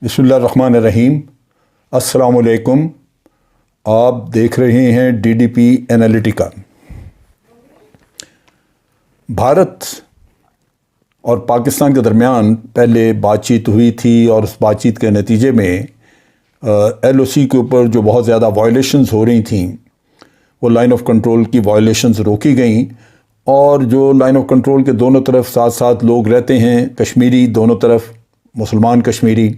بسم اللہ الرحمن الرحیم۔ السلام علیکم۔ آپ دیکھ رہے ہیں D D P Analytica. Bharat اور پاکستان کے درمیان پہلے بات چیت ہوئی تھی اور اس بات چیت کے نتیجے میں ایل او سی کے اوپر جو بہت زیادہ وائلیشنز ہو رہی تھیں وہ لائن آف کنٹرول کی وائلیشنز روکی گئیں، اور جو لائن آف کنٹرول کے دونوں طرف ساتھ ساتھ لوگ رہتے ہیں، کشمیری دونوں طرف، مسلمان کشمیری،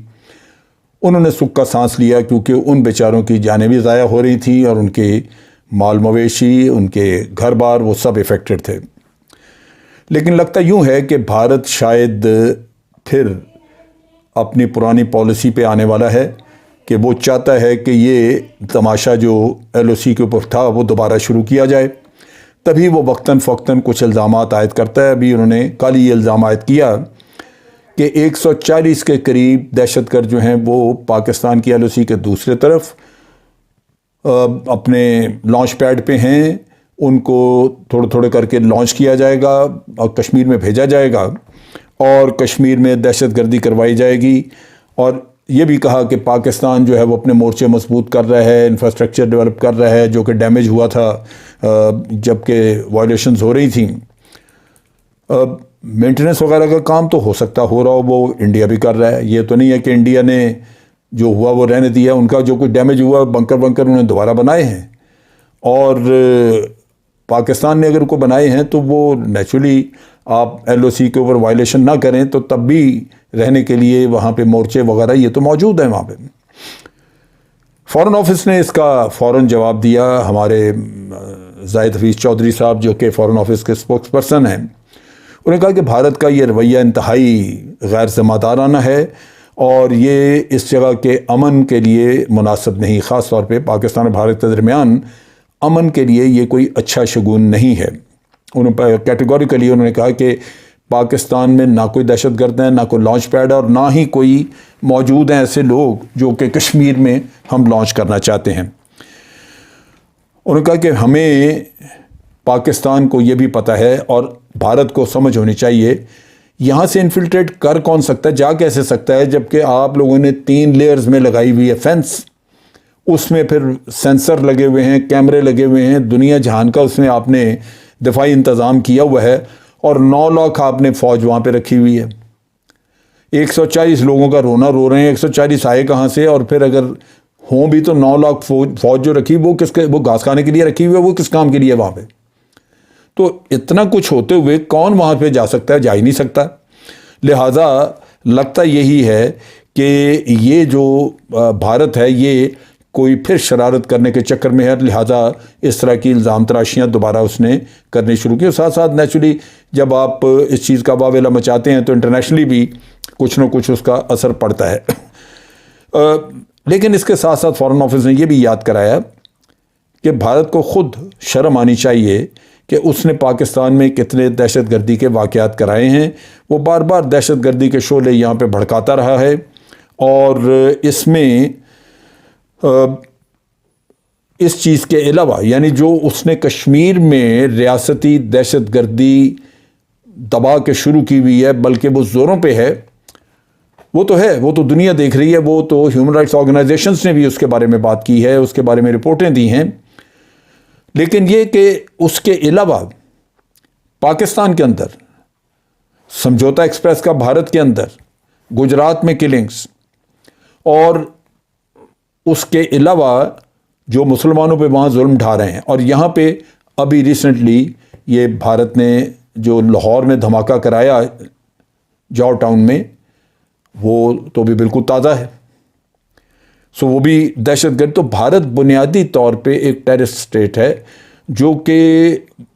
انہوں نے سکھ کا سانس لیا، کیونکہ ان بیچاروں کی جانیں بھی ضائع ہو رہی تھیں اور ان کے مال مویشی، ان کے گھر بار، وہ سب افیکٹڈ تھے۔ لیکن لگتا یوں ہے کہ بھارت شاید پھر اپنی پرانی پالیسی پہ آنے والا ہے کہ وہ چاہتا ہے کہ یہ تماشا جو ایل او سی کے اوپر تھا وہ دوبارہ شروع کیا جائے۔ تبھی وہ وقتاً فوقتاً کچھ الزامات عائد کرتا ہے۔ ابھی انہوں نے کل یہ الزام عائد کیا کہ 140 کے قریب دہشت گرد جو ہیں وہ پاکستان کی ایل او سی کے دوسرے طرف اپنے لانچ پیڈ پہ ہیں، ان کو تھوڑے تھوڑے کر کے لانچ کیا جائے گا اور کشمیر میں بھیجا جائے گا، اور کشمیر میں دہشت گردی کروائی جائے گی۔ اور یہ بھی کہا کہ پاکستان جو ہے وہ اپنے مورچے مضبوط کر رہا ہے، انفراسٹرکچر ڈیولپ کر رہا ہے جو کہ ڈیمیج ہوا تھا جب کہ وائلیشنز ہو رہی تھیں۔ مینٹیننس وغیرہ کا کام تو ہو سکتا ہو رہا ہو، وہ انڈیا بھی کر رہا ہے۔ یہ تو نہیں ہے کہ انڈیا نے جو ہوا وہ رہنے دیا، ان کا جو کچھ ڈیمیج ہوا بنکر انہوں نے دوبارہ بنائے ہیں، اور پاکستان نے اگر کو بنائے ہیں تو وہ نیچرلی آپ ایل او سی کے اوپر وائلیشن نہ کریں تو تب بھی رہنے کے لیے وہاں پہ مورچے وغیرہ یہ تو موجود ہیں وہاں پہ۔ فارن آفس نے اس کا فوراً جواب دیا۔ ہمارے زاہد حفیظ چودھری صاحب جو کہ فارن آفس کے اسپوکس پرسن ہیں، انہوں نے کہا کہ بھارت کا یہ رویہ انتہائی غیر ذمہ دارانہ ہے اور یہ اس جگہ کے امن کے لیے مناسب نہیں، خاص طور پہ پاکستان اور بھارت کے درمیان امن کے لیے یہ کوئی اچھا شگون نہیں ہے۔ کیٹیگوریکلی انہوں نے کہا کہ پاکستان میں نہ کوئی دہشت گرد ہیں، نہ کوئی لانچ پیڈ، اور نہ ہی کوئی موجود ہیں ایسے لوگ جو کہ کشمیر میں ہم لانچ کرنا چاہتے ہیں۔ انہوں نے کہا کہ ہمیں پاکستان کو یہ بھی پتہ ہے اور بھارت کو سمجھ ہونی چاہیے یہاں سے انفلٹریٹ کر کون سکتا ہے، جا کیسے سکتا ہے، جبکہ آپ لوگوں نے 3 لیئرز میں لگائی ہوئی ہے فینس، اس میں پھر سینسر لگے ہوئے ہیں، کیمرے لگے ہوئے ہیں، دنیا جہان کا اس میں آپ نے دفاعی انتظام کیا ہوا ہے، اور 9 لاکھ آپ نے فوج وہاں پہ رکھی ہوئی ہے۔ 140 لوگوں کا رونا رو رہے ہیں، 140 آئے کہاں سے؟ اور پھر اگر ہوں بھی تو 9 لاکھ فوج جو رکھی وہ گھاس کھانے کے لیے رکھی ہوئی ہے، وہ کس کام کے لیے وہاں پہ؟ تو اتنا کچھ ہوتے ہوئے کون وہاں پہ جا سکتا ہے؟ جا ہی نہیں سکتا۔ لہٰذا لگتا یہی ہے کہ یہ جو بھارت ہے یہ کوئی پھر شرارت کرنے کے چکر میں ہے، لہٰذا اس طرح کی الزام تراشیاں دوبارہ اس نے کرنی شروع کی۔ اور ساتھ ساتھ نیچرلی جب آپ اس چیز کا واویلا مچاتے ہیں تو انٹرنیشنلی بھی کچھ نہ کچھ اس کا اثر پڑتا ہے۔ لیکن اس کے ساتھ ساتھ فارن آفس نے یہ بھی یاد کرایا کہ بھارت کو خود شرم آنی چاہیے کہ اس نے پاکستان میں کتنے دہشت گردی کے واقعات کرائے ہیں۔ وہ بار بار دہشت گردی کے شعلے یہاں پہ بھڑکاتا رہا ہے، اور اس میں اس چیز کے علاوہ یعنی جو اس نے کشمیر میں ریاستی دہشت گردی دبا کے شروع کی ہوئی ہے، بلکہ وہ زوروں پہ ہے، وہ تو ہے، وہ تو دنیا دیکھ رہی ہے، وہ تو ہیومن رائٹس آرگنائزیشنز نے بھی اس کے بارے میں بات کی ہے، اس کے بارے میں رپورٹیں دی ہیں۔ لیکن یہ کہ اس کے علاوہ پاکستان کے اندر سمجھوتا ایکسپریس کا بھارت کے اندر گجرات میں کلنگز، اور اس کے علاوہ جو مسلمانوں پہ وہاں ظلم ڈھا رہے ہیں، اور یہاں پہ ابھی ریسنٹلی یہ بھارت نے جو لاہور میں دھماکہ کرایا جاؤ ٹاؤن میں، وہ تو بھی بالکل تازہ ہے، سو وہ بھی دہشت گرد۔ تو بھارت بنیادی طور پہ ایک ٹیررسٹ اسٹیٹ ہے جو کہ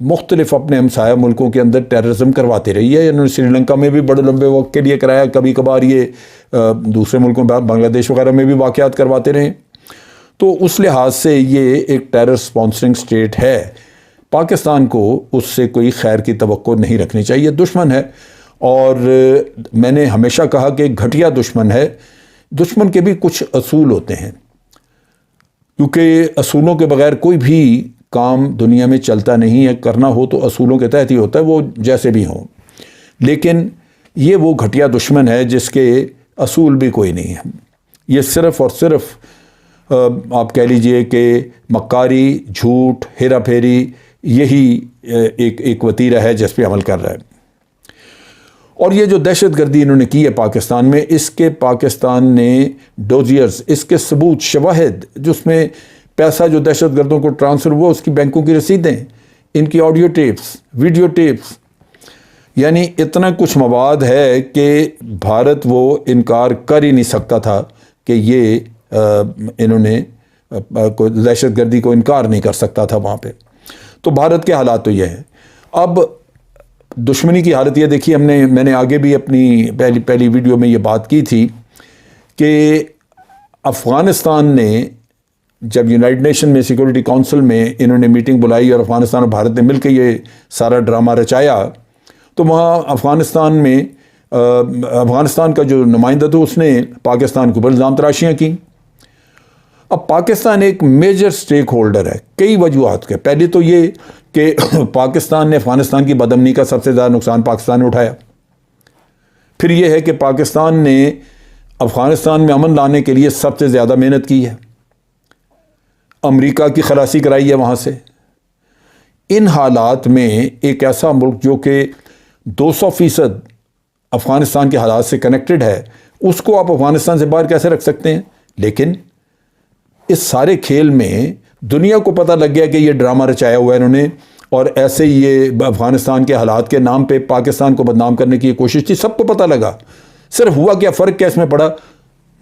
مختلف اپنے ہمسایہ ملکوں کے اندر ٹیررزم کرواتی رہی ہے۔ انہوں نے سری لنکا میں بھی بڑے لمبے وقت کے لیے کرایا، کبھی کبھار یہ دوسرے ملکوں بنگلہ دیش وغیرہ میں بھی واقعات کرواتے رہے۔ تو اس لحاظ سے یہ ایک ٹیرر سپانسرنگ اسٹیٹ ہے۔ پاکستان کو اس سے کوئی خیر کی توقع نہیں رکھنی چاہیے، دشمن ہے، اور میں نے ہمیشہ کہا کہ گھٹیا دشمن ہے۔ دشمن کے بھی کچھ اصول ہوتے ہیں، کیونکہ اصولوں کے بغیر کوئی بھی کام دنیا میں چلتا نہیں ہے، کرنا ہو تو اصولوں کے تحت ہی ہوتا ہے، وہ جیسے بھی ہوں۔ لیکن یہ وہ گھٹیا دشمن ہے جس کے اصول بھی کوئی نہیں ہے۔ یہ صرف اور صرف آپ کہہ لیجئے کہ مکاری، جھوٹ، ہیرا پھیری، یہی ایک وتیرہ ہے جس پہ عمل کر رہا ہے۔ اور یہ جو دہشت گردی انہوں نے کی ہے پاکستان میں، اس کے پاکستان نے ڈوزیئرز، اس کے ثبوت، شواہد، جس میں پیسہ جو دہشت گردوں کو ٹرانسفر ہوا، اس کی بینکوں کی رسیدیں، ان کی آڈیو ٹیپس، ویڈیو ٹیپس، یعنی اتنا کچھ مواد ہے کہ بھارت وہ انکار کر ہی نہیں سکتا تھا کہ یہ انہوں نے دہشت گردی کو انکار نہیں کر سکتا تھا وہاں پہ۔ تو بھارت کے حالات تو یہ ہے۔ اب دشمنی کی حالت یہ دیکھی، میں نے آگے بھی اپنی پہلی ویڈیو میں یہ بات کی تھی کہ افغانستان نے جب یونائٹڈ نیشن میں سیکورٹی کونسل میں انہوں نے میٹنگ بلائی اور افغانستان اور بھارت نے مل کے یہ سارا ڈرامہ رچایا، تو وہاں افغانستان کا جو نمائندہ تھا اس نے پاکستان کے اوپر الزام تراشیاں کی۔ اب پاکستان ایک میجر سٹیک ہولڈر ہے کئی وجوہات کے۔ پہلی تو یہ کہ پاکستان نے افغانستان کی بدامنی کا سب سے زیادہ نقصان پاکستان نے اٹھایا۔ پھر یہ ہے کہ پاکستان نے افغانستان میں امن لانے کے لیے سب سے زیادہ محنت کی ہے، امریکہ کی خلاصی کرائی ہے وہاں سے۔ ان حالات میں ایک ایسا ملک جو کہ 200% افغانستان کے حالات سے کنیکٹڈ ہے، اس کو آپ افغانستان سے باہر کیسے رکھ سکتے ہیں؟ لیکن اس سارے کھیل میں دنیا کو پتہ لگ گیا کہ یہ ڈرامہ رچایا ہوا ہے انہوں نے، اور ایسے ہی یہ افغانستان کے حالات کے نام پہ پاکستان کو بدنام کرنے کی کوشش تھی، سب کو پتہ لگا۔ صرف ہوا کیا، فرق کیا اس میں پڑا؟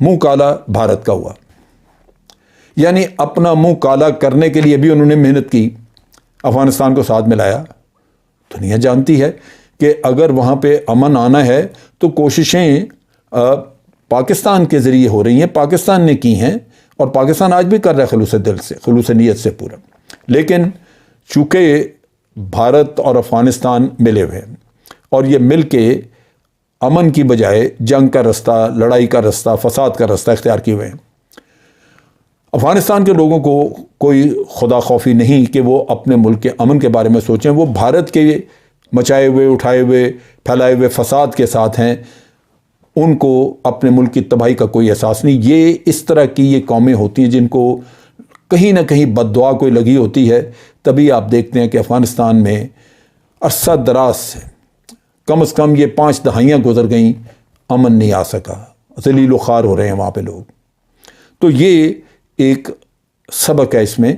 منہ کالا بھارت کا ہوا، یعنی اپنا منہ کالا کرنے کے لیے بھی انہوں نے محنت کی، افغانستان کو ساتھ ملایا۔ دنیا جانتی ہے کہ اگر وہاں پہ امن آنا ہے تو کوششیں پاکستان کے ذریعے ہو رہی ہیں، پاکستان نے کی ہیں، اور پاکستان آج بھی کر رہا ہے خلوص دل سے، خلوص نیت سے پورا۔ لیکن چونکہ بھارت اور افغانستان ملے ہوئے ہیں اور یہ مل کے امن کی بجائے جنگ کا رستہ، لڑائی کا رستہ، فساد کا رستہ اختیار کیے ہوئے ہیں۔ افغانستان کے لوگوں کو کوئی خدا خوفی نہیں کہ وہ اپنے ملک کے امن کے بارے میں سوچیں، وہ بھارت کے مچائے ہوئے، اٹھائے ہوئے، پھیلائے ہوئے فساد کے ساتھ ہیں، ان کو اپنے ملک کی تباہی کا کوئی احساس نہیں۔ یہ اس طرح کی یہ قومیں ہوتی ہیں جن کو کہیں نہ کہیں بد دعا کوئی لگی ہوتی ہے، تبھی آپ دیکھتے ہیں کہ افغانستان میں عرصہ دراز سے کم از کم یہ 5 دہائیاں گزر گئیں، امن نہیں آ سکا، ذلیل و خوار ہو رہے ہیں وہاں پہ لوگ۔ تو یہ ایک سبق ہے اس میں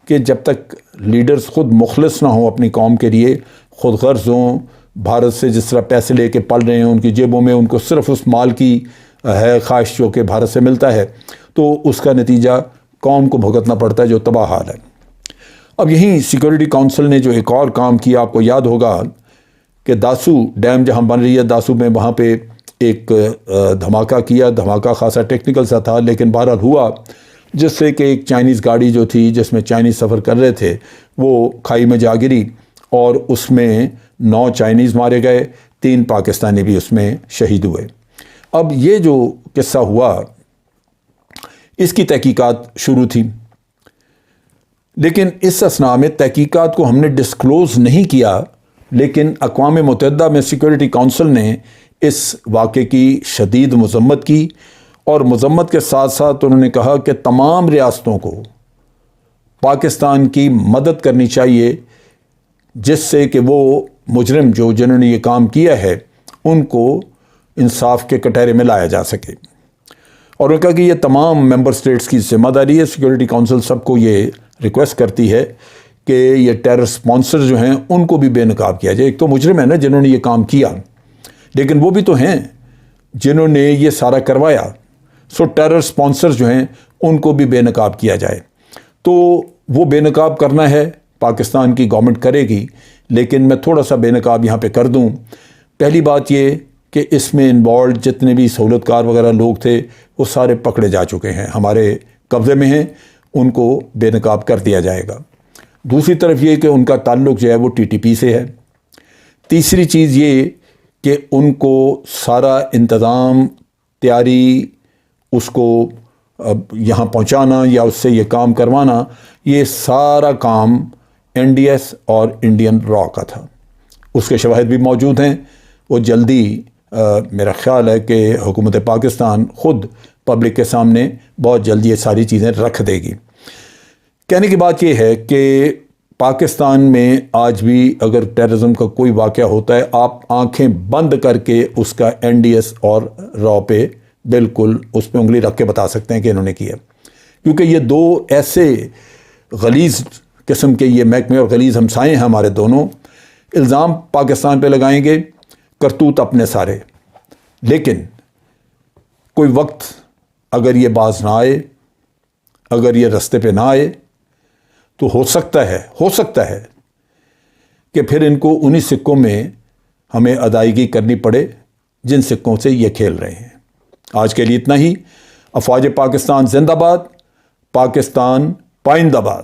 کہ جب تک لیڈرز خود مخلص نہ ہوں اپنی قوم کے لیے، خود غرض ہوں، بھارت سے جس طرح پیسے لے کے پل رہے ہیں، ان کی جیبوں میں ان کو صرف اس مال کی ہے خواہش جو کہ بھارت سے ملتا ہے، تو اس کا نتیجہ قوم کو بھگتنا پڑتا ہے جو تباہ حال ہے۔ اب یہیں سیکورٹی کونسل نے جو ایک اور کام کیا، آپ کو یاد ہوگا کہ داسو ڈیم جہاں بن رہی ہے، داسو میں وہاں پہ ایک دھماکہ کیا، دھماکہ خاصا ٹیکنیکل سا تھا، لیکن بہرحال ہوا، جس سے کہ ایک چائنیز گاڑی جو تھی جس میں چائنیز سفر کر رہے تھے وہ کھائی میں جا گری، اور اس میں 9 چائنیز مارے گئے، 3 پاکستانی بھی اس میں شہید ہوئے۔ اب یہ جو قصہ ہوا، اس کی تحقیقات شروع تھی، لیکن اس اثناء میں تحقیقات کو ہم نے ڈسکلوز نہیں کیا، لیکن اقوام متحدہ میں سیکورٹی کونسل نے اس واقعے کی شدید مذمت کی، اور مذمت کے ساتھ ساتھ انہوں نے کہا کہ تمام ریاستوں کو پاکستان کی مدد کرنی چاہیے، جس سے کہ وہ مجرم جنہوں نے یہ کام کیا ہے ان کو انصاف کے کٹہرے میں لایا جا سکے۔ اور انہوں نے کہا کہ یہ تمام ممبر سٹیٹس کی ذمہ داری ہے، سیکورٹی کونسل سب کو یہ ریکویسٹ کرتی ہے کہ یہ ٹیرر سپانسر جو ہیں ان کو بھی بے نقاب کیا جائے۔ ایک تو مجرم ہے نا جنہوں نے یہ کام کیا، لیکن وہ بھی تو ہیں جنہوں نے یہ سارا کروایا، سو ٹیرر سپانسر جو ہیں ان کو بھی بے نقاب کیا جائے۔ تو وہ بے نقاب کرنا ہے، پاکستان کی گورنمنٹ کرے گی، لیکن میں تھوڑا سا بے نقاب یہاں پہ کر دوں۔ پہلی بات یہ کہ اس میں انوالوڈ جتنے بھی سہولت کار وغیرہ لوگ تھے وہ سارے پکڑے جا چکے ہیں، ہمارے قبضے میں ہیں، ان کو بے نقاب کر دیا جائے گا۔ دوسری طرف یہ کہ ان کا تعلق جو ہے وہ ٹی ٹی پی سے ہے۔ تیسری چیز یہ کہ ان کو سارا انتظام، تیاری، اس کو یہاں پہنچانا یا اس سے یہ کام کروانا، یہ سارا کام این ڈی ایس اور انڈین را کا تھا۔ اس کے شواہد بھی موجود ہیں، وہ جلدی میرا خیال ہے کہ حکومت پاکستان خود پبلک کے سامنے بہت جلدی یہ ساری چیزیں رکھ دے گی۔ کہنے کی بات یہ ہے کہ پاکستان میں آج بھی اگر ٹیررزم کا کوئی واقعہ ہوتا ہے، آپ آنکھیں بند کر کے اس کا NDS اور را پہ بالکل اس پہ انگلی رکھ کے بتا سکتے ہیں کہ انہوں نے کیا، کیونکہ یہ دو ایسے غلیظ قسم کے یہ محکمے اور غلیظ ہمسائے ہیں ہمارے دونوں، الزام پاکستان پہ لگائیں گے، کرتوت اپنے سارے، لیکن کوئی وقت اگر یہ باز نہ آئے، اگر یہ رستے پہ نہ آئے، تو ہو سکتا ہے کہ پھر ان کو انہی سکوں میں ہمیں ادائیگی کرنی پڑے جن سکوں سے یہ کھیل رہے ہیں۔ آج کے لیے اتنا ہی۔ افواج پاکستان زندہ باد، پاکستان پائندہ باد۔